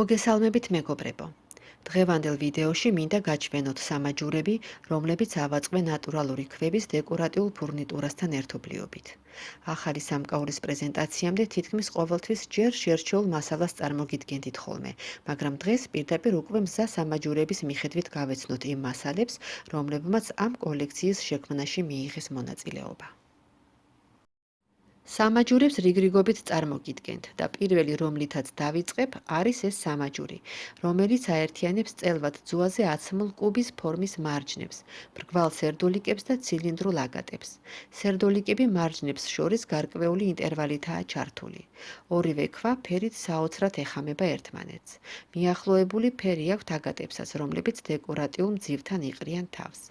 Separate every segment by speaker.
Speaker 1: მოგესალმებით მეგობრებო. დღევანდელ ვიდეოში მინდა გაჩვენოთ სამაჯურები, რომლებიც ავაწყვენ ნატურალური ქვების დეკორატიულ ფურნიტურასთან ერთობლიობით. ახალი სამკაულის პრეზენტაციამდე თითქმის ყოველთვის ჯერ შერჩეულ მასალას წარმოგიდგენდით ხოლმე, მაგრამ დღეს პირდაპირ უკვე მზა სამაჯურების მიხედვით გავეცნოთ იმ მასალებს, რომლებმაც ამ კოლექციის შექმნაში მიიღეს მონაწილეობა. სამაჯურებს რიგრიგობით წარმოგიდგენთ და პირველი, რომლითაც დავიწყებ, არის ეს სამაჯური, რომელიც აერთიანებს წელვად ძუაზე აცმულ კუბის ფორმის მარჯნებს, მრგვალ სერდოლიკებს და ცილინდრულ აგატებს. სერდოლიკები მარჯნებს შორის გარკვეული ინტერვალითაა ჩართული. ორივე ქვა ფერით საოცრად ეხამება ერთმანეთს. მიახლოებული ფერი აქვთ აგატებსაც, რომლებიც დეკორატიულ მძივთან იყრიან თავს.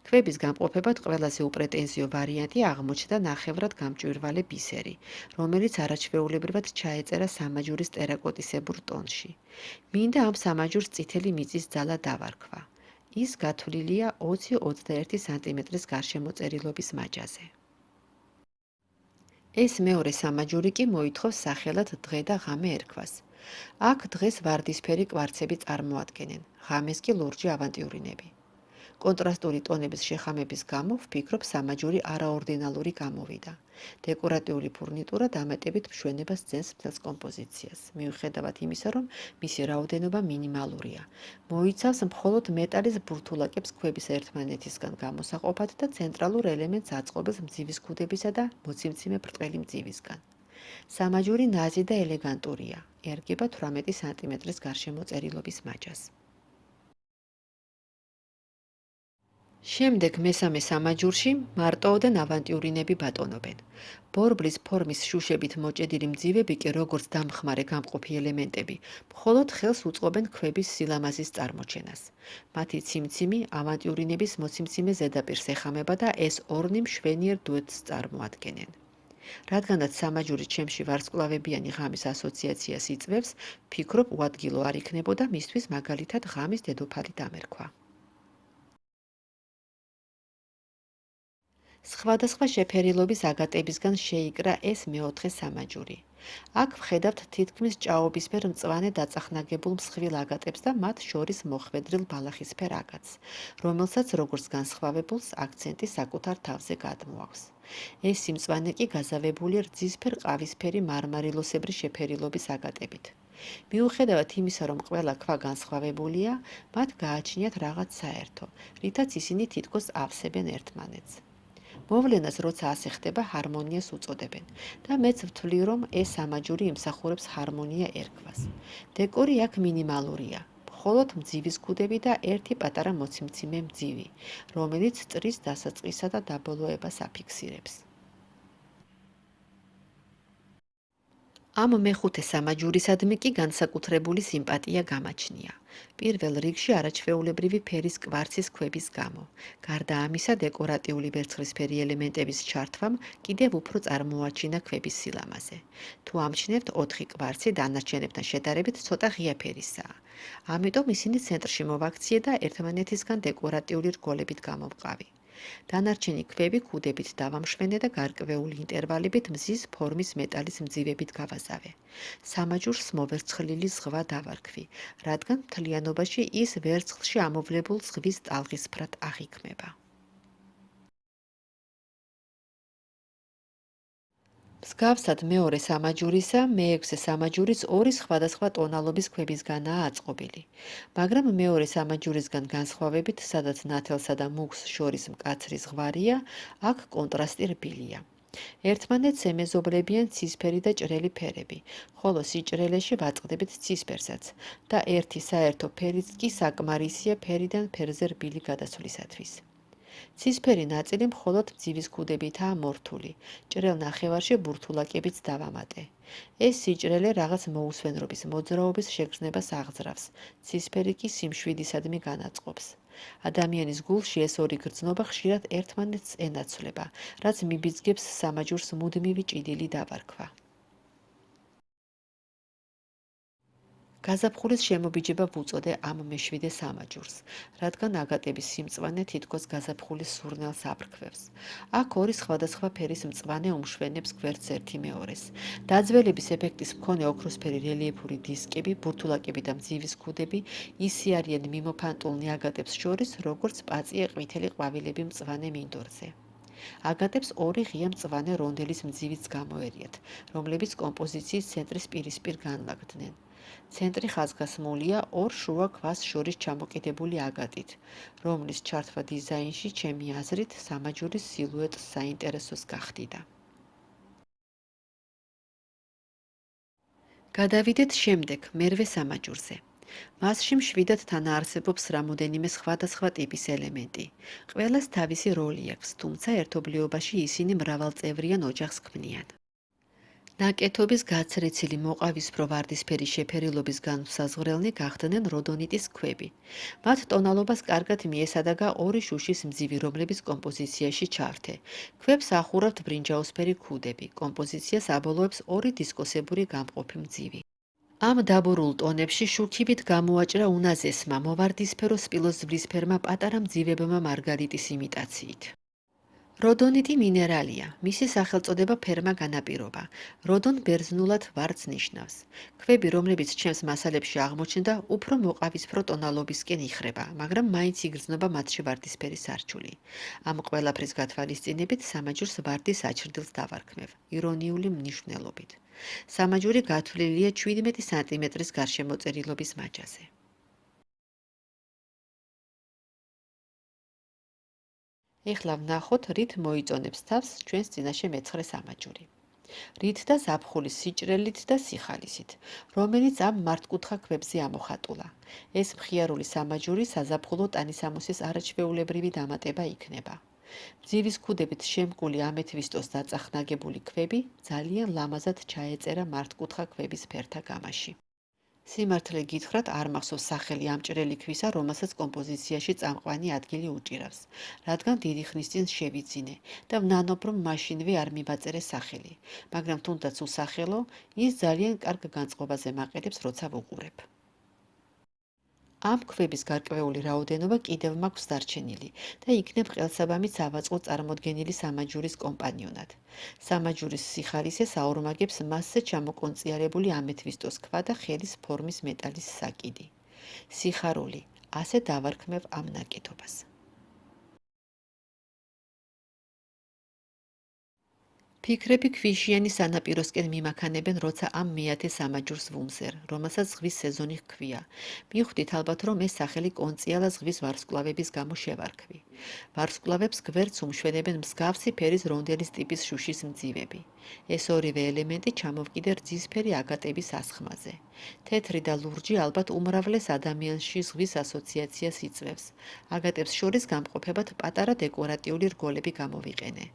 Speaker 1: ქვების გამყოფებად ყველაზე უპრეტენზიო ვარიანტი აღმოჩნდა ნახევრად გამჭვირვალე ბისერი, რომელიც არაჩვეულებრივად ჩაეწერა სამაჯურის ტერაკოტისებურ ტონში. მინდა ამ სამაჯურს წითელი მიწის ძალა დავარქვა. ის გათვლილია 20-21 სანტიმეტრის გარშემოწერილობის მაჯაზე. ეს მეორე სამაჯური კი მოითხოვს სახელად დღე და ღამე ერქვას. აქ დღეს ვარდისფერი კვარცები წარმოადგენენ, ღამეს კი ლურჯი ავანტიურინები. კონტრასტული ტონების შეხამების გამო ვფიქრობ სამაჯური არაორდინალური გამოვიდა. დეკორატიული ფურნიტურა დამატებით მშვენებას ძენს მთელს კომპოზიციას, მიუხედავად იმისა, რომ მისი რაოდენობა მინიმალურია. მოიცავს მხოლოდ მეტალის ბურთულაკებს ქვების ერთმანეთისგან გამოსაყოფად და ცენტრალურ ელემენტს აწყობილს მძივის ქუდებისა და მოციმციმე ბრტყელი მძივისგან. სამაჯური ნაზი და ელეგანტურია, ერგება 18 სანტიმეტრის გარშემოწერილობის მაჯას. შემდეგ მესამე სამაჯურში მარტოოდან ავანტიურინები ბატონობენ. ბორბლის ფორმის შუშებით მოჭედილი მძივები კი როგორც დამხმარე გამყოფი ელემენტები, მხოლოდ ხელს უწყობენ ქვების სილამაზის წარმოჩენას. მათი ციმციმი ავანტიურინების მოციმციმე ზედაპირს ეხამება და ეს ორნი მშვენიერ დუეტს წარმოადგენენ. რადგანაც სამაჯური ჩემში ვარსკვლავებიანი ღამის ასოციაციას იწვევს, ვფიქრობ უადგილო არ იქნებოდა მისთვის მაგალითად ღამის დედოფალი დამერქვა. სხვადასხვა შეფერილობის აგატებისგან შეიკრა ეს მეოთხე სამაჯური. აქ ვხედავთ თითქმის ჭაობისფერ მწვანე დაწახნაგებულ მსხვილ აგატებს და მათ შორის მოხვედრილ ბალახისფერ აგატს, რომელსაც როგორც განსხვავებულს აქცენტი საკუთარ თავზე გადმოაქვს. ეს სიმწვანე კი გაზავებულია რძისფერ ყავისფერი მარმარილოსებრი შეფერილობის აგატებით. მიუხედავად იმისა, რომ ყველა ქვა განსხვავებულია, მათ გააჩნიათ რაღაც საერთო, რითაც ისინი თითქოს ავსებენ ერთმანეთს. მოვლენას როცა ასე ხდება, ჰარმონიას უწოდებენ და მეც ვთვლი, რომ ეს სამაჯური იმსახურებს ჰარმონია ერქვას. დეკორი აქ მინიმალურია, მხოლოდ მძივის ქუდები და ერთი პატარა მოციმციმე მძივი, რომელიც წრის დასაწყისსა და დაბოლოებას აფიქსირებს. ამ მეხუთე სამაჯურისადმი კი განსაკუთრებული სიმპატია გამაჩნია. პირველ რიგში არაჩვეულებრივი ფერის კვარცის ქვების გამო. გარდა ამისა, დეკორატიული ვერცხლისფერი ელემენტების ჩართვამ კიდევ უფრო წარმოაჩინა ქვების სილამაზე. თუ ამჩნევთ 4 კვარცი დანარჩენებთან შედარებით ცოტა ღია ფერისაა. ამიტომ ისინი ცენტრში მოვაქციე და ერთმანეთისგან დეკორატიული რგოლებით გამოვყავი. დანარჩენი ქვები ქუდებით დავამშვენე და გარკვეული ინტერვალებით მზის ფორმის მეტალის მძივებით გავაზავე. სამაჯურს მოვერცხლილი ზღვა დავარქვი, რადგან მთლიანობაში ის ვერცხლში ამოვლებულ ზღვის ტალღისფრად აღიქმება. მსგავსად მეორე სამაჯურისა, მეექვსე სამაჯურიც ორი სხვადასხვა ტონალობის ქვებისგანაა აწყობილი. მაგრამ მეორე სამაჯურისგან განსხვავებით, სადაც ნათელსა და მუქს შორის მკაცრი ზღვარია, აქ კონტრასტი რბილია. ერთმანეთს ემეზობლებიან ცისფერი და ჭრელი ფერები, ხოლო სიჭრელეში ვაწყდებით ცისფერსაც და ერთი საერთო ფერიც კი საკმარისია ფერიდან ფერზე რბილი გადასვლისათვის. ცისფერი ნაწილი მხოლოდ მძივის ქუდებითაა მორთული, ჭრელ ნახევარში ბურთულაკებიც დავამატე. ეს სიჭრელე რაღაც მოუსვენრობის მოძრაობის შეგრძნებას აღძრავს, ცისფერი კი სიმშვიდისადმი განაწყობს. ადამიანის გულში ეს ორი გრძნობა ხშირად ერთმანეთს ენაცვლება, რაც მიბიძგებს სამაჯურს მუდმივი ჭიდილი დავარქვა. გაზაფხულის შემობიჯება ვუწოდე ამ მეშვიდე სამაჯურს, რადგან აგატების სიმწვანე თითქოს გაზაფხულის სურნელს აფრქვევს. აქ ორი სხვადასხვა ფერის მწვანე უმშვენებს გვერდს ერთი მეორეს. დაძველების ეფექტის მქონე ოქროსფერი რელიეფური დისკები, ბურთულაკები და მძივის ქუდები ისე არიან მიმოფანტულნი აგატებს შორის, როგორც პაწიე ყვითელი ყვავილები მწვანე მინდორზე. აგატებს ორი ღია მწვანე რონდელის მძივიც გამოერიათ, რომლებიც კომპოზიციის ცენტრის პირისპირ განლაგდნენ. ცენტრი ხაზგასმულია ორ შუა ქვას შორის ჩამოკიდებული აგატით, რომლის ჩართვა დიზაინში, ჩემი აზრით, სამაჯურის სილუეტს საინტერესოს გახდიდა. გადავიდეთ შემდეგ, მერვე სამაჯურზე. მასში მშვიდად თანაარსებობს რამოდენიმე სხვადასხვა ტიპის ელემენტი. ყველას თავისი როლი აქვს, თუმცა ერთობლიობაში ისინი მრავალწევრიან ოჯახს ქმნიან. ნაკეთობის გაცრეცილი მოყავისფრო ვარდისფერი შეფერილობის განმსაზღვრელნი გახდნენ როდონიტის ქვები. მათ ტონალობას კარგად მიესადაგა ორი შუშის მძივი, რომლებიც კომპოზიციაში ჩართე. ქვებს ახურავთ ბრინჯაოსფერი ქუდები, კომპოზიციას აბოლოებს ორი დისკოსებური გამყოფი მძივი. ამ დაბურულ ტონებში შუქივით გამოაჭრა უნაზესმა, მოვარდისფერო სპილოზვლისფერმა პატარა მძივებმა მარგარიტის იმიტაციით. როდონიტი მინერალია, მისი სახელწოდება ფერმა განაპირობა. როდონ ბერძნულად ვარდს ნიშნავს. ქვები, რომლებიც ჩემს მასალებში აღმოჩნდა, უფრო მოყავისფრო ტონალობისკენ იხრება, მაგრამ მაინც იგრძნობა მათში ვარდისფერი სარჩული. ამ ყველაფრის გათვალისწინებით სამაჯურს ვარდის აჩრდილს დავარქმევ, ირონიული მნიშვნელობით. სამაჯური გათვლილია 17 სანტიმეტრის გარშემოწერილობის მაჯაზე. ეხლა ვნახოთ, რით მოიწონებს თავს ჩვენს წინაშე მეცხრე სამაჯური. რით და ზაფხულის სიჭრელით და სიხალისით, რომელიც ამ მართკუთხა ქვებზე ამოხატულა. ეს მხიარული სამაჯური საზაფხულო ტანისამოსის არაჩვეულებრივი დამატება იქნება. მძივის ქუდებით შემკული ამეთვისტოს დაწახნაგებული ქვები ძალიან ლამაზად ჩაეწერა მართკუთხა ქვების ფერთა გამაში. სიმართლე გითხრათ, არ მახსოვს სახელი ამ ჭრელი ქვისა, რომელსაც კომპოზიციაში წამყვანი ადგილი უჭირავს, რადგან დიდი ხნის წინ შევიძინე და ვნანობ, რომ მაშინვე არ მივაწერე სახელი, მაგრამ თუნდაც უსახელო, ის ძალიან კარგ განწყობაზე მაყენებს, როცა ვუყურებ. ამ ქვების გარკვეული რაოდენობა კიდევ მაქვს დარჩენილი და იქნებ ყელსაბამით სავაწყო წარმოდგენილი სამაჯურის კომპანიონად. სამაჯურის სიხალიზე საორმაგებს მასზე ჩამოკონწიარებული ამეთვისტოს ქვა და ხელის ფორმის მეტალის საკიდი. სიხარული, ასე დავარქმევ ამ ნაკეთობას. ფიქრები ქვიშიანი სანაპიროსკენ მიმაქანებენ, როცა ამ მეათე სამაჯურს ვუმზერ, რომელსაც ზღვის სეზონი ჰქვია. მივხვდით ალბათ, რომ ეს სახელი კონწიალა ზღვის ვარსკვლავების გამო შევარქვი. ვარსკვლავებს გვერდს უმშვენებენ მსგავსი ფერის რონდელის ტიპის შუშის მძივები. ეს ორივე ელემენტი ჩამოვკიდე რძისფერი აგატების ასხმაზე. თეთრი და ლურჯი ალბათ უმრავლეს ადამიანში ზღვის ასოციაციას იწვევს. აგატებს შორის გამყოფებად პატარა დეკორატიული რგოლები გამოვიყენე.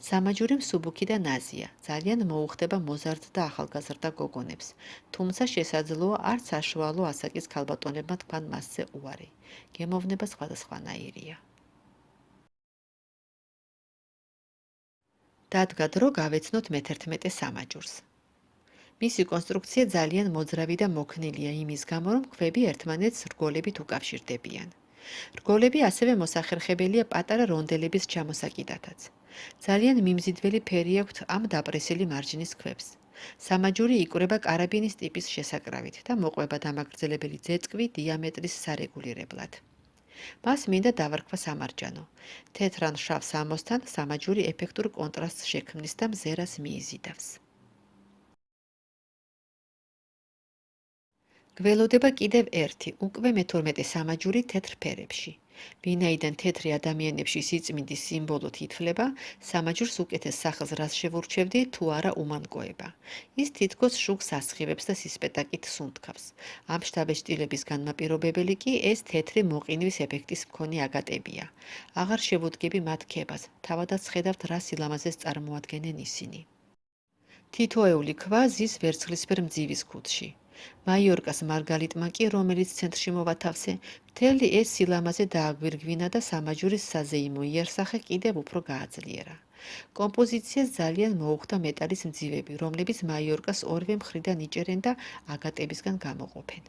Speaker 1: სამაჯური მსუბუქი და ნაზია, ძალიან მოუხდება მოზარდ და ახალგაზრდა გოგონებს, თუმცა შესაძლოა არც საშუალო ასაკის ქალბატონებმა თქვან მასზე უარი. გემოვნება სხვადასხვანაირია. დადგა დრო გავეცნოთ მე-11 სამაჯურს. მისი კონსტრუქცია ძალიან მოძრავი და მოქნილია იმის გამო, რომ ქვები ერთმანეთს რგოლებით უკავშირდებიან. რგოლები ასევე მოსახერხებელია პატარა რონდელების ჩამოსაკიდათაც. ძალიან მიმზიდველი ფერი აქვთ ამ დაპრესილი მარჯნის ქვებს. სამაჯური იკვრება კარაბინის ტიპის შესაკრავით და მოყვება დამაგრძელებელი ძეწკვი დიამეტრის სარეგულირებლად. მას მინდა დავარქვა სამარჯანო. თეთრ ან შავ სამოსთან სამაჯური ეფექტურ კონტრასტს შექმნის და მზერას მიიზიდავს. გველოდება კიდევ ერთი, უკვე მე-12 სამაჯური თეთრ ფერებში. ვინაიდან თეთრი ადამიანებში სიწმინდის სიმბოლოდ ითვლება, სამაჯურს უკეთეს სახელს რას შევურჩევდი, თუ არა უმანკოება. ის თითქოს შუქს ასხივებს და სისპეტაკით სუნთქავს. ამ შთაბეჭდილების განმაპირობებელი კი ეს თეთრი მოყინვის ეფექტის მქონე აგატებია. აღარ შევუდგები მათ ქებას, თავადაც ხედავთ რა სილამაზეს წარმოადგენენ ისინი. თითოეული ქვა ზის ვერცხლისფერ მძივის ქუდში. მაიორკას მარგალიტმა კი, რომელიც ცენტრში მოვათავსე, მთელი ეს სილამაზე დააგვირგვინა და სამაჯურის საზეიმო იერსახე კიდევ უფრო გააძლიერა. კომპოზიციას ძალიან მოუხდა მეტალის მძივები, რომლებიც მაიორკას ორივე მხრიდან იჭერენ და აგატებისგან გამოყოფენ.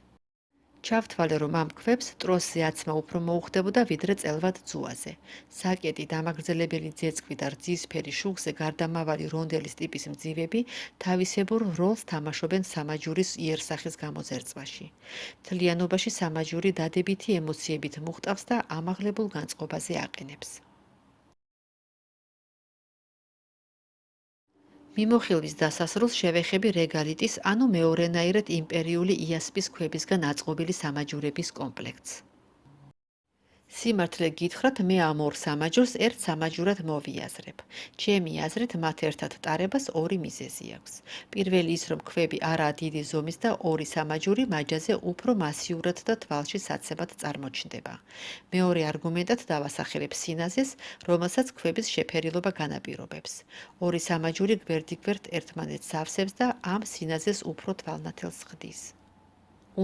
Speaker 1: ჩავთვალე, რომ ამ ქვებს ტროსზე აცმა უფრო მოუხდებოდა ვიდრე წელვად ძუაზე. საკეტი, დამაგრძელებელი ძეწყვი და რძისფერი შუღზე გარდამავალი რონდელის ტიპის მძივები თავისებურ როლს თამაშობენ სამაჯურის იერსახის გამოძერწვაში. მთლიანობაში სამაჯური დადებითი ემოციებით მუხტავს და ამაღლებულ განწყობაზე აყენებს. მიმოხილვის დასასრულს შევეხები რეგალიტის, ანუ მეორენაირად იმპერიული იასპის ქვებისგან აწყობილი სამაჯურების კომპლექტს. სიმართლე გითხრათ, მე ამ ორ სამაჯურს ერთ სამაჯურად მოვიაზრებ. ჩემი აზრით, მათ ერთად ტარებას ორი მიზეზი აქვს. პირველი ის, რომ ქვები არაა დიდი ზომის და ორი სამაჯური მაჯაზე უფრო მასიურად და თვალში საცემად წარმოჩნდება. მეორე არგუმენტად დავასახელებ სინაზეს, რომელსაც ქვების შეფერილობა განაპირობებს. ორი სამაჯური გვერდიგვერდ ერთმანეთს ავსებს და ამ სინაზეს უფრო თვალნათელს ხდის.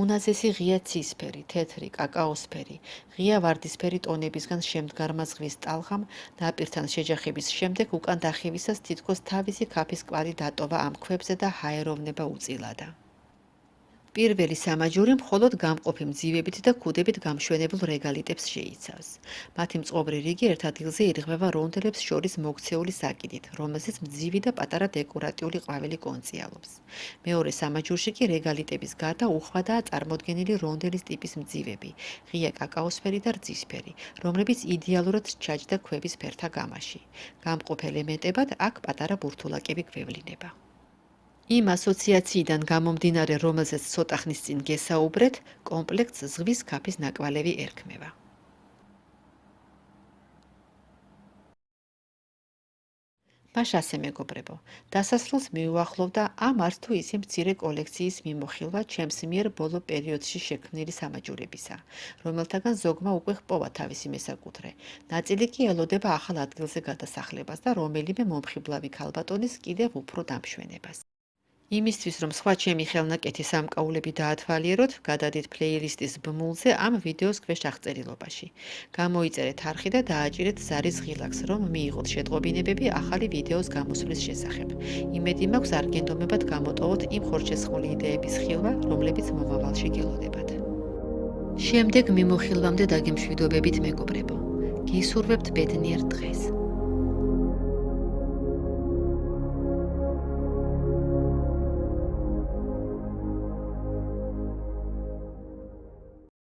Speaker 1: უნაზესი ღია ცისფერი, თეთრი, კაკაოსფერი, ღია ვარდისფერი ტონებისგან შემდგარმა ზღვის ტალღამ ნაპირთან შეჯახების შემდეგ უკან დახევისას თითქოს თავისი ქაფის კვალი დატოვა ამ ქვებზე და ჰაეროვნება უწილადა. პირველი სამაჯური მხოლოდ გამყოფი მძივებით და ქუდებით გამშვენებულ რეგალიტებს შეიცავს. მათი მწყობრი რიგი ერთ ადგილზე ირღვევა რონდელებს შორის მოქცეული საკიდით, რომელზეც მძივი და პატარა დეკორატიული ყვავილი კონწიალობს. მეორე სამაჯურში კი რეგალიტების გარდა უხვადაა წარმოდგენილი რონდელის ტიპის მძივები, ღია კაკაოსფერი და რძისფერი, რომლებიც იდეალურად ჩაჯდა ქვების ფერთა გამაში. გამყოფ ელემენტებად აქ პატარა ბურთულაკები გვევლინება. იმ ასოციაციიდან გამომდინარე, რომელზეც ცოტა ხნის წინ გესაუბრეთ, კომპლექტს ზღვის ქაფის ნაკვალევი ერქმევა. მაშ ასე მეგობრებო, დასასრულს მიუახლოვდა ამ არც თუ ისე მცირე კოლექციის მიმოხილვა ჩემს მიერ ბოლო პერიოდში შექმნილი სამაჯურებისა, რომელთაგან ზოგმა უკვე ჰპოვა თავისი მესაკუთრე. ნაწილი კი ელოდება ახალ ადგილზე გადასახლებას და რომელიმე მომხიბლავი ქალბატონის კიდევ უფრო დამშვენებას. იმისთვის, რომ სხვა ჩემი ხელნაკეთი სამკაულები დაათვალიეროთ, გადადით პლეილისტის ბმულზე ამ ვიდეოს ქვეშ აღწერილობაში. გამოიწერეთ არხი და დააჭირეთ ზარის ღილაკს, რომ მიიღოთ შეტყობინებები ახალი ვიდეოს გამოსვლის შესახებ. იმედი მაქვს არგენტომებად გამოტოვოთ იმ ხორჩესხმული იდეების ხილვა, რომლებიც მომავალში გელოდებათ. შემდეგ მიმოხილვამდე დაგემშვიდობებით მეგობრებო. გისურვებთ ბედნიერ დღეს.